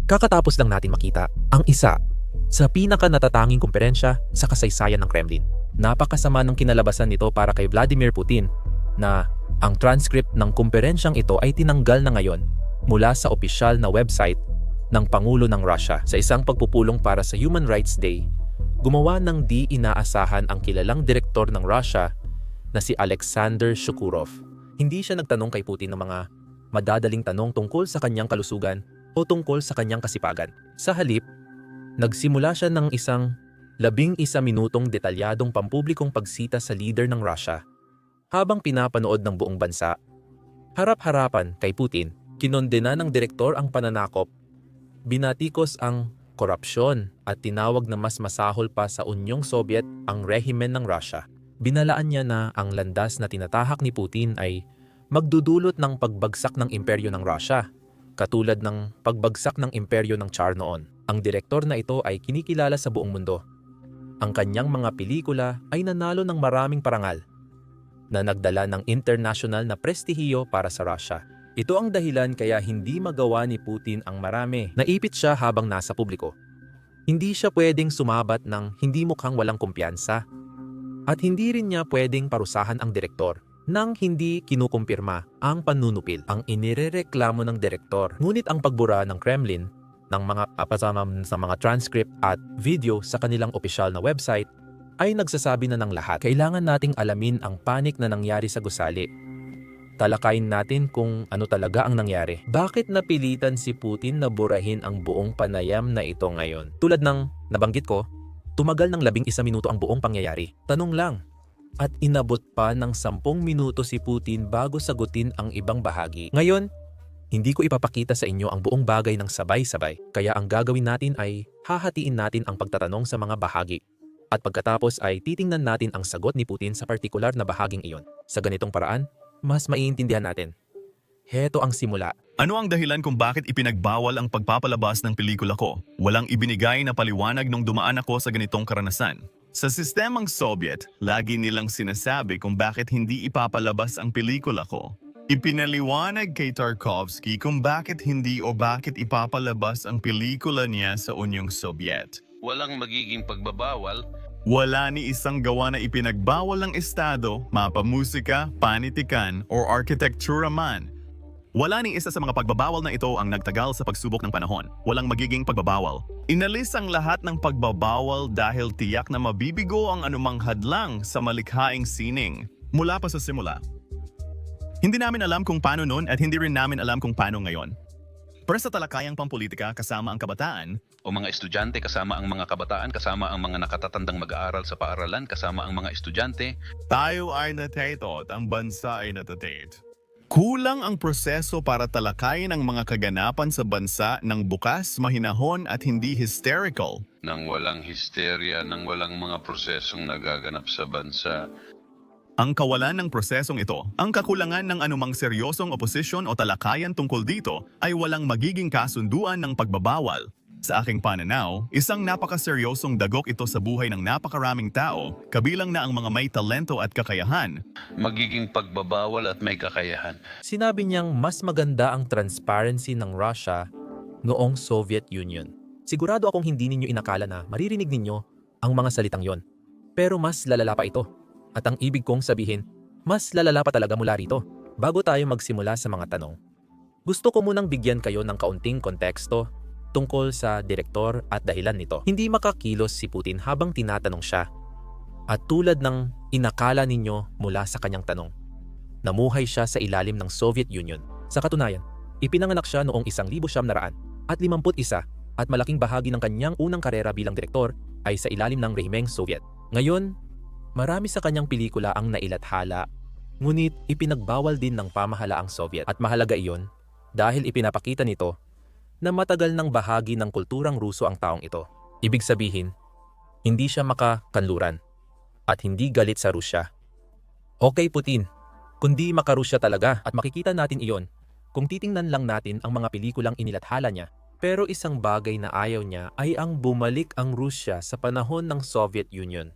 Kakatapos lang natin makita ang isa sa pinaka-natatanging kumperensya sa kasaysayan ng Kremlin. Napakasama ng kinalabasan nito para kay Vladimir Putin na ang transcript ng kumperensyang ito ay tinanggal na ngayon mula sa opisyal na website ng Pangulo ng Russia. Sa isang pagpupulong para sa Human Rights Day, gumawa ng di inaasahan ang kilalang direktor ng Russia na si Alexander Shukurov. Hindi siya nagtanong kay Putin ng mga madadaling tanong tungkol sa kanyang kalusugan o tungkol sa kanyang kasipagan. Sa halip, nagsimula siya ng isang 11 minutong detalyadong pampublikong pagsita sa leader ng Russia. Habang pinapanood ng buong bansa, harap-harapan kay Putin, kinondena ng direktor ang pananakop, binatikos ang korupsyon at tinawag na mas masahol pa sa Unyong Soviet ang rehimen ng Russia. Binalaan niya na ang landas na tinatahak ni Putin ay magdudulot ng pagbagsak ng imperyo ng Russia, katulad ng pagbagsak ng imperyo ng Tsar noon. Ang direktor na ito ay kinikilala sa buong mundo. Ang kanyang mga pelikula ay nanalo ng maraming parangal na nagdala ng international na prestihiyo para sa Russia. Ito ang dahilan kaya hindi magawa ni Putin ang marami. Naipit siya habang nasa publiko. Hindi siya pwedeng sumabat ng hindi mukhang walang kumpiyansa. At hindi rin niya pwedeng parusahan ang direktor nang hindi kinukumpirma ang panunupil ang inirereklamo ng direktor. Ngunit ang pagbura ng Kremlin ng mga kapasamam sa mga transcript at video sa kanilang opisyal na website ay nagsasabi na ng lahat. Kailangan nating alamin ang panik na nangyari sa gusali. Talakayin natin kung ano talaga ang nangyari. Bakit napilitan si Putin na burahin ang buong panayam na ito ngayon? Tulad ng nabanggit ko, tumagal ng 11 minuto ang buong pangyayari. Tanong lang. At inabot pa ng 10 minuto si Putin bago sagutin ang ibang bahagi. Ngayon, hindi ko ipapakita sa inyo ang buong bagay ng sabay-sabay. Kaya ang gagawin natin ay hahatiin natin ang pagtatanong sa mga bahagi. At pagkatapos ay titingnan natin ang sagot ni Putin sa partikular na bahaging iyon. Sa ganitong paraan, mas maiintindihan natin. Heto ang simula. Ano ang dahilan kung bakit ipinagbawal ang pagpapalabas ng pelikula ko? Walang ibinigay na paliwanag nung dumaan ako sa ganitong karanasan. Sa sistemang Soviet, lagi nilang sinasabi kung bakit hindi ipapalabas ang pelikula ko. Ipinaliwanag kay Tarkovsky kung bakit hindi o bakit ipapalabas ang pelikula niya sa Unyong Soviet. Walang magiging pagbabawal. Wala ni isang gawa na ipinagbawal ng Estado, mapamusika, panitikan, o arkitektura man. Wala ni isa sa mga pagbabawal na ito ang nagtagal sa pagsubok ng panahon. Walang magiging pagbabawal. Inalis ang lahat ng pagbabawal dahil tiyak na mabibigo ang anumang hadlang sa malikhaing sining. Mula pa sa simula. Hindi namin alam kung paano noon at hindi rin namin alam kung paano ngayon. Pero sa talakayang pampolitika kasama ang kabataan, O mga estudyante kasama ang mga kabataan, kasama ang mga nakatatandang mag-aaral sa paaralan, kasama ang mga estudyante. tayo ay natatot, ang bansa ay natatate. Kulang ang proseso para talakayin ang mga kaganapan sa bansa ng bukas, mahinahon at hindi hysterical. Nang walang hysteria, nang walang mga prosesong nagaganap sa bansa. Ang kawalan ng prosesong ito, ang kakulangan ng anumang seryosong oposisyon o talakayan tungkol dito ay walang magiging kasunduan ng pagbabawal. Sa aking pananaw, isang napakaseryosong dagok ito sa buhay ng napakaraming tao, kabilang na ang mga may talento at kakayahan. Magiging pagbabawal at may kakayahan. Sinabi niyang mas maganda ang transparency ng Russia noong Soviet Union. Sigurado akong hindi ninyo inakala na maririnig ninyo ang mga salitang yon. Pero mas lalala pa ito. At ang ibig kong sabihin, mas lalala pa talaga mula rito. Bago tayo magsimula sa mga tanong, gusto ko munang bigyan kayo ng kaunting konteksto tungkol sa direktor at dahilan nito. Hindi makakilos si Putin habang tinatanong siya. At tulad ng inakala ninyo mula sa kanyang tanong, namuhay siya sa ilalim ng Soviet Union. Sa katunayan, ipinanganak siya noong 1951 at malaking bahagi ng kanyang unang karera bilang direktor ay sa ilalim ng rehimeng Soviet. Ngayon, marami sa kanyang pelikula ang nailathala, ngunit ipinagbawal din ng pamahalaang Soviet. At mahalaga iyon dahil ipinapakita nito na matagal ng bahagi ng kulturang Ruso ang taong ito. Ibig sabihin, hindi siya makakanluran at hindi galit sa Rusya. Okay Putin, kundi makarusya talaga at makikita natin iyon kung titingnan lang natin ang mga pelikulang inilathala niya. Pero isang bagay na ayaw niya ay ang bumalik ang Rusya sa panahon ng Soviet Union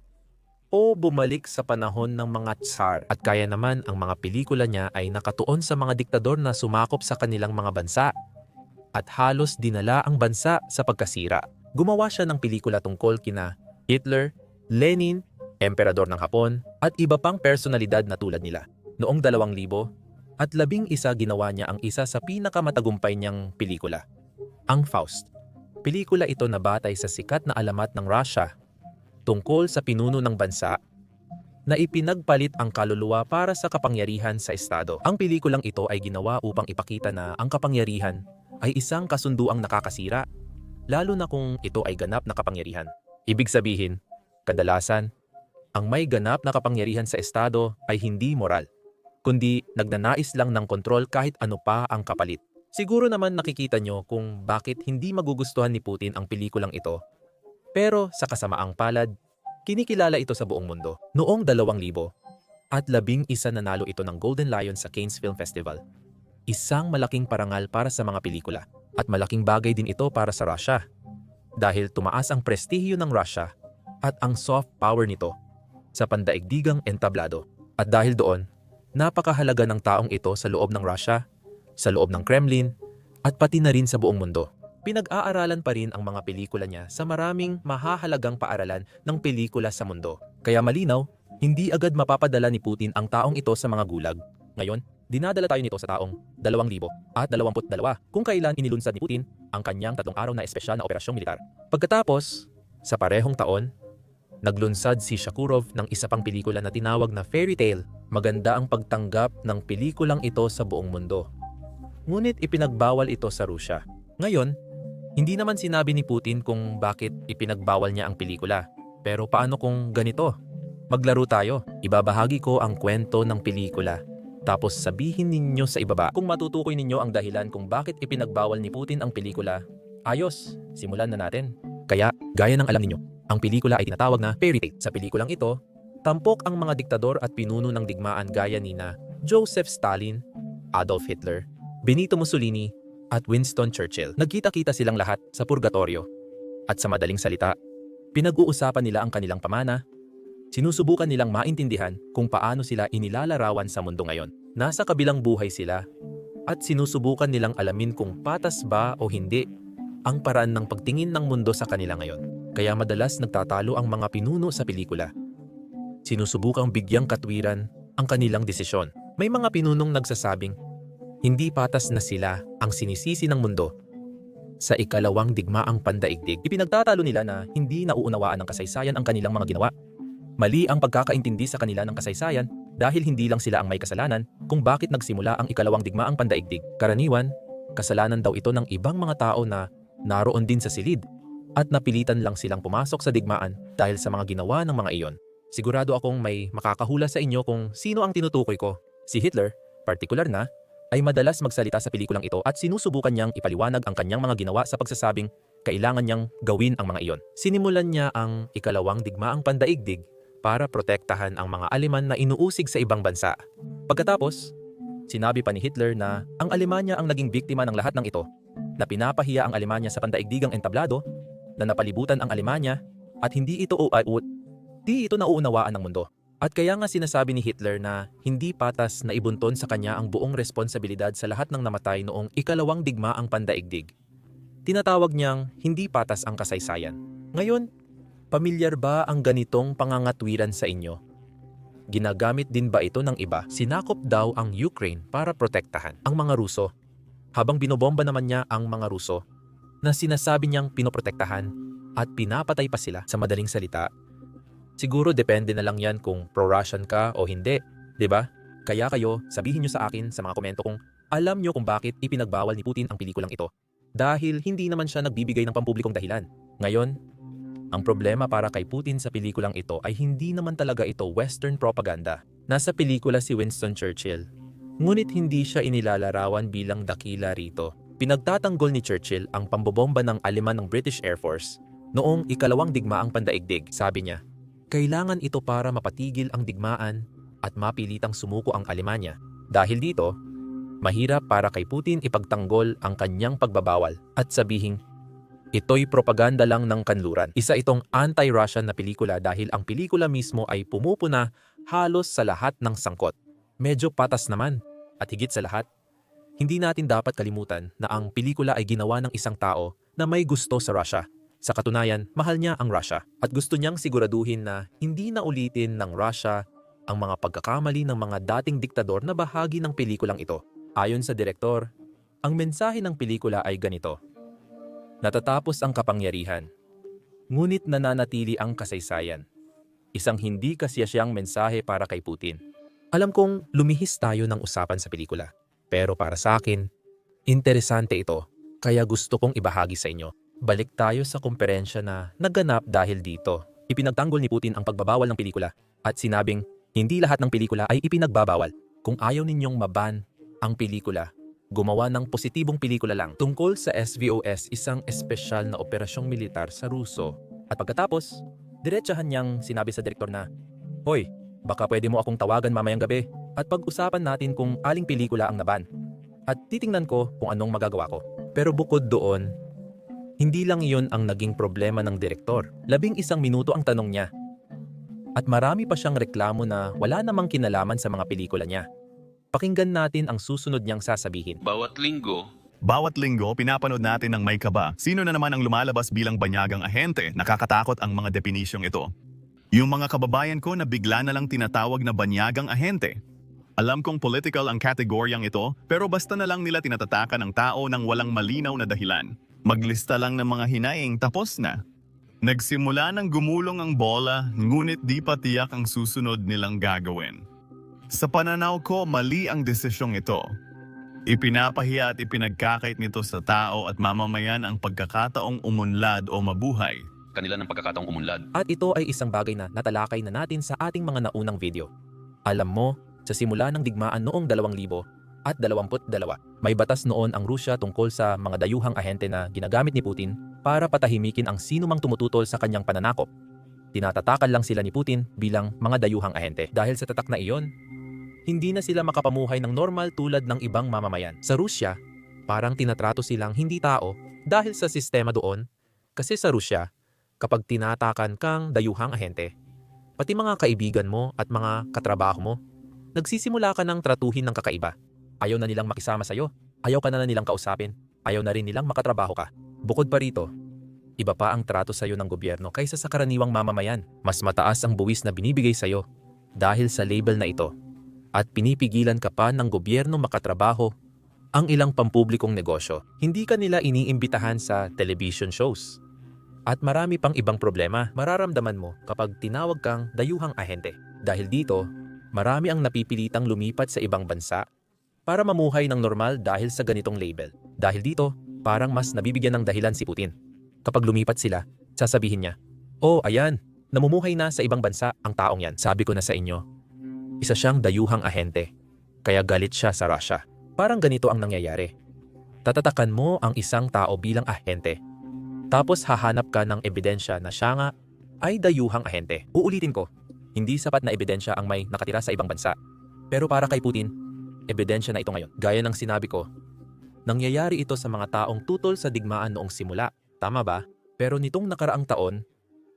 o bumalik sa panahon ng mga Tsar. At kaya naman ang mga pelikula niya ay nakatuon sa mga diktador na sumakop sa kanilang mga bansa. at halos dinala ang bansa sa pagkasira. Gumawa siya ng pelikula tungkol kina Hitler, Lenin, Emperador ng Hapon, at iba pang personalidad na tulad nila. Noong 2011 ginawa niya ang isa sa pinakamatagumpay niyang pelikula, ang Faust. Pelikula ito na batay sa sikat na alamat ng Russia tungkol sa pinuno ng bansa na ipinagpalit ang kaluluwa para sa kapangyarihan sa estado. Ang pelikulang ito ay ginawa upang ipakita na ang kapangyarihan ay isang kasunduang nakakasira, lalo na kung ito ay ganap na kapangyarihan. Ibig sabihin, kadalasan, ang may ganap na kapangyarihan sa estado ay hindi moral, kundi nagnanais lang ng kontrol kahit ano pa ang kapalit. Siguro naman nakikita nyo kung bakit hindi magugustuhan ni Putin ang pelikulang ito. Pero sa kasamaang palad, kinikilala ito sa buong mundo. Noong 2011 nanalo ito ng Golden Lion sa Cannes Film Festival. Isang malaking parangal para sa mga pelikula. At malaking bagay din ito para sa Russia. Dahil tumaas ang prestihiyo ng Russia at ang soft power nito sa pandaigdigang entablado. At dahil doon, napakahalaga ng taong ito sa loob ng Russia, sa loob ng Kremlin, at pati na rin sa buong mundo. Pinag-aaralan pa rin ang mga pelikula niya sa maraming mahahalagang paaralan ng pelikula sa mundo. Kaya malinaw, hindi agad mapapadala ni Putin ang taong ito sa mga gulag. Ngayon, dinadala tayo nito sa taong 2022 kung kailan inilunsad ni Putin ang kanyang 3 araw na espesyal na operasyong militar. Pagkatapos, sa parehong taon, naglunsad si Shakurov ng isa pang pelikula na tinawag na Fairy Tale. Maganda ang pagtanggap ng pelikulang ito sa buong mundo. Ngunit ipinagbawal ito sa Rusya. Ngayon, hindi naman sinabi ni Putin kung bakit ipinagbawal niya ang pelikula. Pero paano kung ganito? Maglaro tayo. Ibabahagi ko ang kwento ng pelikula. Tapos sabihin ninyo sa ibaba kung matutukoy ninyo ang dahilan kung bakit ipinagbawal ni Putin ang pelikula. Ayos, simulan na natin. Kaya, gaya ng alam ninyo, ang pelikula ay tinatawag na Fairy Tale. Sa pelikulang ito, tampok ang mga diktador at pinuno ng digmaan gaya nina Joseph Stalin, Adolf Hitler, Benito Mussolini, at Winston Churchill. Nagkita-kita silang lahat sa purgatorio. At sa madaling salita, pinag-uusapan nila ang kanilang pamana. Sinusubukan nilang maintindihan kung paano sila inilalarawan sa mundo ngayon. Nasa kabilang buhay sila at sinusubukan nilang alamin kung patas ba o hindi ang paraan ng pagtingin ng mundo sa kanila ngayon. Kaya madalas nagtatalo ang mga pinuno sa pelikula. Sinusubukang bigyang katwiran ang kanilang desisyon. May mga pinunong nagsasabing, hindi patas na sila ang sinisisi ng mundo. Sa ikalawang digmaang pandaigdig, ipinagtatalo nila na hindi nauunawaan ng kasaysayan ang kanilang mga ginawa. Mali ang pagkakaintindi sa kanila ng kasaysayan dahil hindi lang sila ang may kasalanan kung bakit nagsimula ang ikalawang digmaang pandaigdig. Karaniwan, kasalanan daw ito ng ibang mga tao na naroon din sa silid at napilitan lang silang pumasok sa digmaan dahil sa mga ginawa ng mga iyon. Sigurado akong may makakahula sa inyo kung sino ang tinutukoy ko. Si Hitler, partikular na, ay madalas magsalita sa pelikulang ito at sinusubukan niyang ipaliwanag ang kanyang mga ginawa sa pagsasabing kailangan niyang gawin ang mga iyon. Sinimulan niya ang ikalawang digmaang pandaigdig para protektahan ang mga Aleman na inuusig sa ibang bansa. Pagkatapos, sinabi pa ni Hitler na ang Alemanya ang naging biktima ng lahat ng ito, na pinapahiya ang Alemanya sa pandaigdigang entablado, na napalibutan ang Alemanya at hindi ito nauunawaan ng mundo. At kaya nga sinasabi ni Hitler na hindi patas na ibunton sa kanya ang buong responsibilidad sa lahat ng namatay noong ikalawang digmaang pandaigdig. Tinatawag niyang hindi patas ang kasaysayan. Ngayon, pamilyar ba ang ganitong pangangatwiran sa inyo? Ginagamit din ba ito ng iba? Sinakop daw ang Ukraine para protektahan ang mga Ruso, habang binobomba naman niya ang mga Ruso na sinasabi niyang pinoprotektahan at pinapatay pa sila. Sa madaling salita, siguro depende na lang yan kung pro-Russian ka o hindi, di ba? Kaya kayo, sabihin nyo sa akin sa mga komento kung alam nyo kung bakit ipinagbawal ni Putin ang pelikulang ito. Dahil hindi naman siya nagbibigay ng pampublikong dahilan. Ngayon, ang problema para kay Putin sa pelikulang ito ay hindi naman talaga ito Western propaganda. Nasa pelikula si Winston Churchill, ngunit hindi siya inilalarawan bilang dakila rito. Pinagtatanggol ni Churchill ang pambobomba ng Aleman ng British Air Force noong ikalawang digmaang pandaigdig. Sabi niya, kailangan ito para mapatigil ang digmaan at mapilitang sumuko ang Alemanya. Dahil dito, mahirap para kay Putin ipagtanggol ang kanyang pagbabawal at sabihing, ito'y propaganda lang ng kanluran. Isa itong anti-Russian na pelikula dahil ang pelikula mismo ay pumupuna halos sa lahat ng sangkot. Medyo patas naman. At higit sa lahat, Hindi natin dapat kalimutan na ang pelikula ay ginawa ng isang tao na may gusto sa Russia. Sa katunayan, mahal niya ang Russia at gusto niyang siguraduhin na hindi na ulitin ng Russia ang mga pagkakamali ng mga dating diktador na bahagi ng pelikulang ito. Ayon sa direktor, ang mensahe ng pelikula ay ganito: natatapos ang kapangyarihan, ngunit nananatili ang kasaysayan. Isang hindi kasiyasyang mensahe para kay Putin. Alam kong lumihis tayo ng usapan sa pelikula. Pero para sa akin, interesante ito, kaya gusto kong ibahagi sa inyo. Balik tayo sa komperensya na naganap dahil dito. Ipinagtanggol ni Putin ang pagbabawal ng pelikula at sinabing hindi lahat ng pelikula ay ipinagbabawal. Kung ayaw ninyong maban ang pelikula, gumawa ng positibong pelikula lang tungkol sa SVOS, isang espesyal na operasyong militar sa Ruso. At pagkatapos, diretsahan niyang sinabi sa direktor na, "Hoy, baka pwede mo akong tawagan mamayang gabi at pag-usapan natin kung aling pelikula ang naban. At titingnan ko kung anong magagawa ko." Pero bukod doon, hindi lang iyon ang naging problema ng direktor. 11 minuto ang tanong niya. At marami pa siyang reklamo na wala namang kinalaman sa mga pelikula niya. Pakinggan natin ang susunod niyang sasabihin. Bawat linggo, pinapanood natin ng may kaba. Sino na naman ang lumalabas bilang banyagang ahente? Nakakatakot ang mga definisyong ito. Yung mga kababayan ko na bigla na lang tinatawag na banyagang ahente. Alam kong political ang kategoryang ito, pero basta na lang nila tinatatakan ang tao ng walang malinaw na dahilan. Maglista lang ng mga hinaing, tapos na. Nagsimula ng gumulong ang bola, ngunit di pa tiyak ang susunod nilang gagawin. Sa pananaw ko, mali ang desisyong ito. Ipinapahiya at ipinagkakait nito sa tao at mamamayan ang pagkakataong umunlad o mabuhay. kanila ng pagkakataong umunlad. At ito ay isang bagay na natalakay na natin sa ating mga naunang video. Alam mo, sa simula ng digmaan noong 2022, may batas noon ang Rusya tungkol sa mga dayuhang ahente na ginagamit ni Putin para patahimikin ang sino mang tumututol sa kanyang pananakop. Tinatatakan lang sila ni Putin bilang mga dayuhang ahente. Dahil sa tatak na iyon, hindi na sila makapamuhay ng normal tulad ng ibang mamamayan. Sa Rusya, parang tinatrato silang hindi tao dahil sa sistema doon. Kasi sa Rusya, kapag tinatakan kang dayuhang ahente, pati mga kaibigan mo at mga katrabaho mo, nagsisimula ka ng tratuhin ng kakaiba. Ayaw na nilang makisama sa'yo, ayaw ka na nilang kausapin, ayaw na rin nilang makatrabaho ka. Bukod pa rito, iba pa ang trato sa'yo ng gobyerno kaysa sa karaniwang mamamayan. Mas mataas ang buwis na binibigay sa'yo dahil sa label na ito. At pinipigilan ka pa ng gobyerno makatrabaho ang ilang pampublikong negosyo. Hindi ka nila iniimbitahan sa television shows. At marami pang ibang problema mararamdaman mo kapag tinawag kang dayuhang ahente. Dahil dito, marami ang napipilitang lumipat sa ibang bansa para mamuhay ng normal dahil sa ganitong label. Dahil dito, parang mas nabibigyan ng dahilan si Putin. Kapag lumipat sila, sasabihin niya, "Oh, ayan, namumuhay na sa ibang bansa ang taong yan." Sabi ko na sa inyo, isa siyang dayuhang ahente, kaya galit siya sa Russia. Parang ganito ang nangyayari. Tatatakan mo ang isang tao bilang ahente, tapos hahanap ka ng ebidensya na siya nga ay dayuhang ahente. Uulitin ko, hindi sapat na ebidensya ang may nakatira sa ibang bansa. Pero para kay Putin, ebidensya na ito ngayon. Gaya ng sinabi ko, nangyayari ito sa mga taong tutol sa digmaan noong simula. Tama ba? Pero nitong nakaraang taon,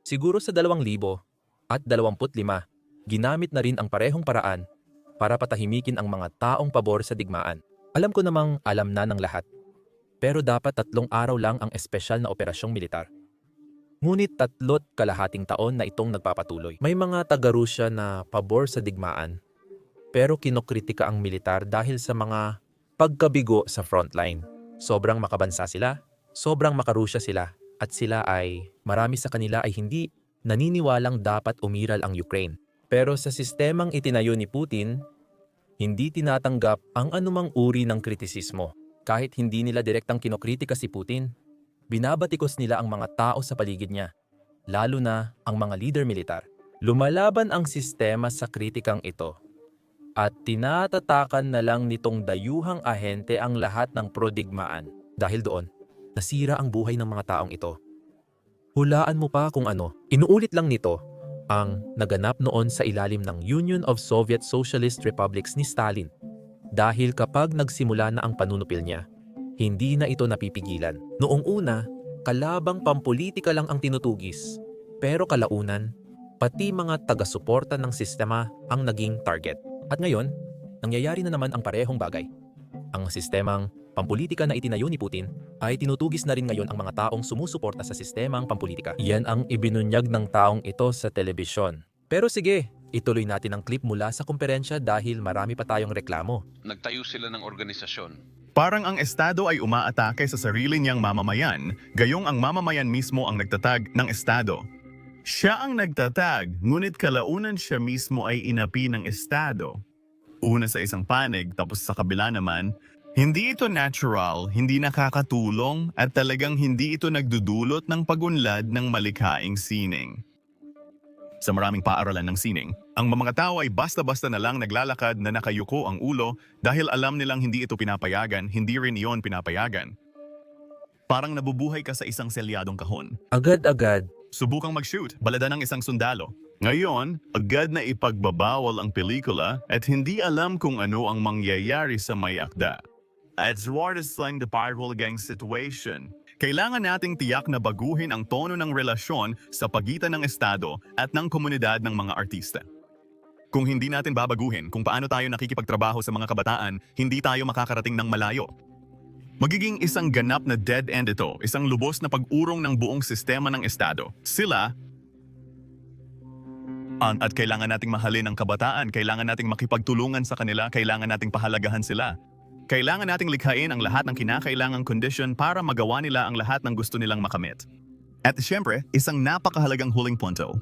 siguro sa 2025, ginamit na rin ang parehong paraan para patahimikin ang mga taong pabor sa digmaan. Alam ko namang alam na ng lahat. Pero dapat 3 araw lang ang espesyal na operasyong militar. Ngunit 3.5 taon na itong nagpapatuloy. May mga taga-Rusya na pabor sa digmaan, pero kinokritika ang militar dahil sa mga pagkabigo sa frontline. Sobrang makabansa sila, sobrang makarusya sila, at sila ay, marami sa kanila ay hindi naniniwalang dapat umiral ang Ukraine. Pero sa sistemang itinayo ni Putin, hindi tinatanggap ang anumang uri ng kritisismo. Kahit hindi nila direktang kinokritika si Putin, binabatikos nila ang mga tao sa paligid niya, lalo na ang mga leader militar. Lumalaban ang sistema sa kritikang ito at tinatatakan na lang nitong dayuhang ahente ang lahat ng prodigmaan. Dahil doon, nasira ang buhay ng mga taong ito. Hulaan mo pa kung ano. Inuulit lang nito ang naganap noon sa ilalim ng Union of Soviet Socialist Republics ni Stalin. Dahil kapag nagsimula na ang panunupil niya, hindi na ito napipigilan. Noong una, kalabang pampolitika lang ang tinutugis. Pero kalaunan, pati mga taga-suporta ng sistema ang naging target. At ngayon, nangyayari na naman ang parehong bagay. Ang sistemang pampulitika na itinayo ni Putin ay tinutugis na rin ngayon ang mga taong sumusuporta sa sistemang pampulitika. Yan ang ibinunyag ng taong ito sa telebisyon. Pero sige, ituloy natin ang clip mula sa komperensya dahil marami pa tayong reklamo. Nagtayo sila ng organisasyon. Parang ang estado ay umaatake sa sarili niyang mamamayan, gayong ang mamamayan mismo ang nagtatag ng estado. Siya ang nagtatag, ngunit kalaunan siya mismo ay inapi ng estado. Una sa isang panig, tapos sa kabila naman, hindi ito natural, hindi nakakatulong, at talagang hindi ito nagdudulot ng pagunlad ng malikhaing sining. Sa maraming paaralan ng sining, ang mga tao ay basta-basta na lang naglalakad na nakayuko ang ulo dahil alam nilang hindi ito pinapayagan, hindi rin iyon pinapayagan. Parang nabubuhay ka sa isang selyadong kahon. Agad-agad, Subukang mag-shoot, balada ng isang sundalo. Ngayon, agad na ipagbabawal ang pelikula at hindi alam kung ano ang mangyayari sa may akda. It's worse than the viral gang situation. Kailangan nating tiyak na baguhin ang tono ng relasyon sa pagitan ng estado at ng komunidad ng mga artista. Kung hindi natin babaguhin kung paano tayo nakikipagtrabaho sa mga kabataan, hindi tayo makakarating ng malayo. Magiging isang ganap na dead end ito, isang lubos na pag-urong ng buong sistema ng estado. Sila, at kailangan nating mahalin ang kabataan, kailangan nating makipagtulungan sa kanila, kailangan nating pahalagahan sila. Kailangan nating likhain ang lahat ng kinakailangang kondisyon para magawa nila ang lahat ng gusto nilang makamit. At siyempre, isang napakahalagang huling punto.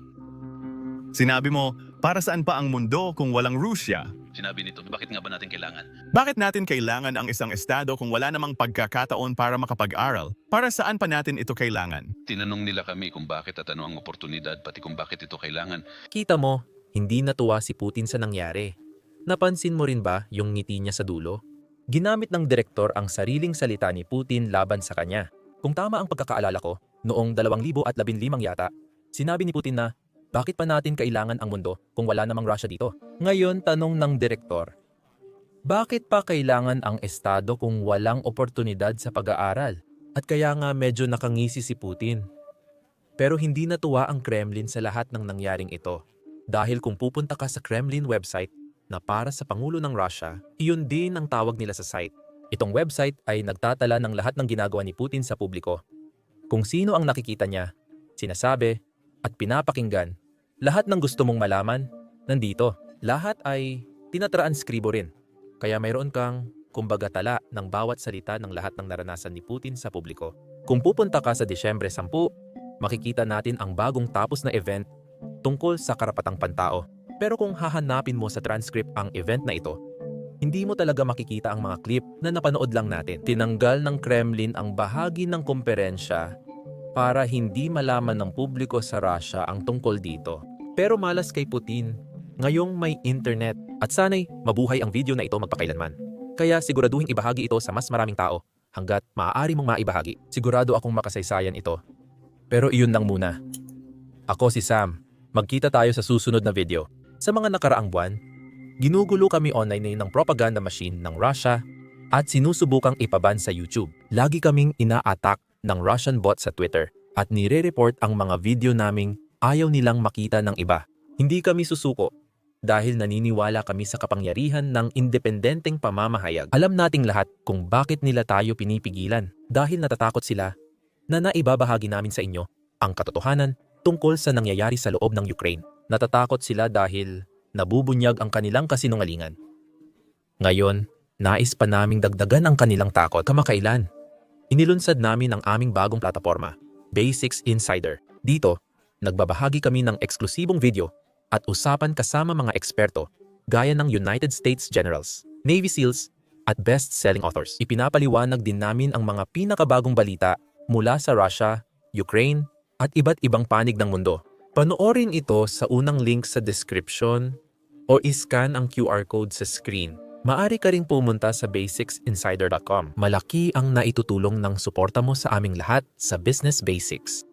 Sinabi mo, para saan pa ang mundo kung walang Rusya? Sinabi nito, bakit nga ba natin kailangan? Bakit natin kailangan ang isang estado kung wala namang pagkakataon para makapag-aral? Para saan pa natin ito kailangan? Tinanong nila kami kung bakit at ano ang oportunidad, pati kung bakit ito kailangan. kita mo, hindi natuwa si Putin sa nangyari. Napansin mo rin ba yung ngiti niya sa dulo? Ginamit ng direktor ang sariling salita ni Putin laban sa kanya. Kung tama ang pagkakaalala ko, noong 2015 yata, sinabi ni Putin na, bakit pa natin kailangan ang mundo kung wala namang Russia dito? Ngayon, tanong ng direktor, bakit pa kailangan ang estado kung walang oportunidad sa pag-aaral? At kaya nga medyo nakangisi si Putin. Pero hindi natuwa ang Kremlin sa lahat ng nangyaring ito. Dahil kung pupunta ka sa Kremlin website, na para sa Pangulo ng Russia, iyon din ang tawag nila sa site. Itong website ay nagtatala ng lahat ng ginagawa ni Putin sa publiko. Kung sino ang nakikita niya, sinasabi, at pinapakinggan, lahat ng gusto mong malaman, nandito. Lahat ay tinatranscribo rin. Kaya mayroon kang, kumbaga tala ng bawat salita ng lahat ng naranasan ni Putin sa publiko. Kung pupunta ka sa Disyembre 10, makikita natin ang bagong tapos na event tungkol sa karapatang pantao. Pero kung hahanapin mo sa transcript ang event na ito, hindi mo talaga makikita ang mga clip na napanood lang natin. Tinanggal ng Kremlin ang bahagi ng komperensya para hindi malaman ng publiko sa Russia ang tungkol dito. Pero malas kay Putin, ngayong may internet at sana'y mabuhay ang video na ito magpakailanman. Kaya siguraduhin ibahagi ito sa mas maraming tao hanggat maaari mong maibahagi. Sigurado akong makasaysayan ito. Pero iyon lang muna. Ako si Sam. Magkita tayo sa susunod na video. Sa mga nakaraang buwan, ginugulo kami online ng propaganda machine ng Russia at sinusubukang ipaban sa YouTube. Lagi kaming ina-attack ng Russian bot sa Twitter at nire-report ang mga video naming ayaw nilang makita ng iba. Hindi kami susuko dahil naniniwala kami sa kapangyarihan ng independenteng pamamahayag. Alam nating lahat kung bakit nila tayo pinipigilan dahil natatakot sila na naibabahagi namin sa inyo ang katotohanan tungkol sa nangyayari sa loob ng Ukraine. Natatakot sila dahil nabubunyag ang kanilang kasinungalingan. Ngayon, nais pa naming dagdagan ang kanilang takot kamakailan. Inilunsad namin ang aming bagong plataforma, Basics Insider. Dito, nagbabahagi kami ng eksklusibong video at usapan kasama mga eksperto gaya ng United States Generals, Navy SEALs at best-selling authors. Ipinapaliwanag din namin ang mga pinakabagong balita mula sa Russia, Ukraine at iba't ibang panig ng mundo. Panoorin ito sa unang link sa description o iscan ang QR code sa screen. Maaari ka ring pumunta sa basicsinsider.com. Malaki ang naitutulong ng suporta mo sa aming lahat sa Business Basics.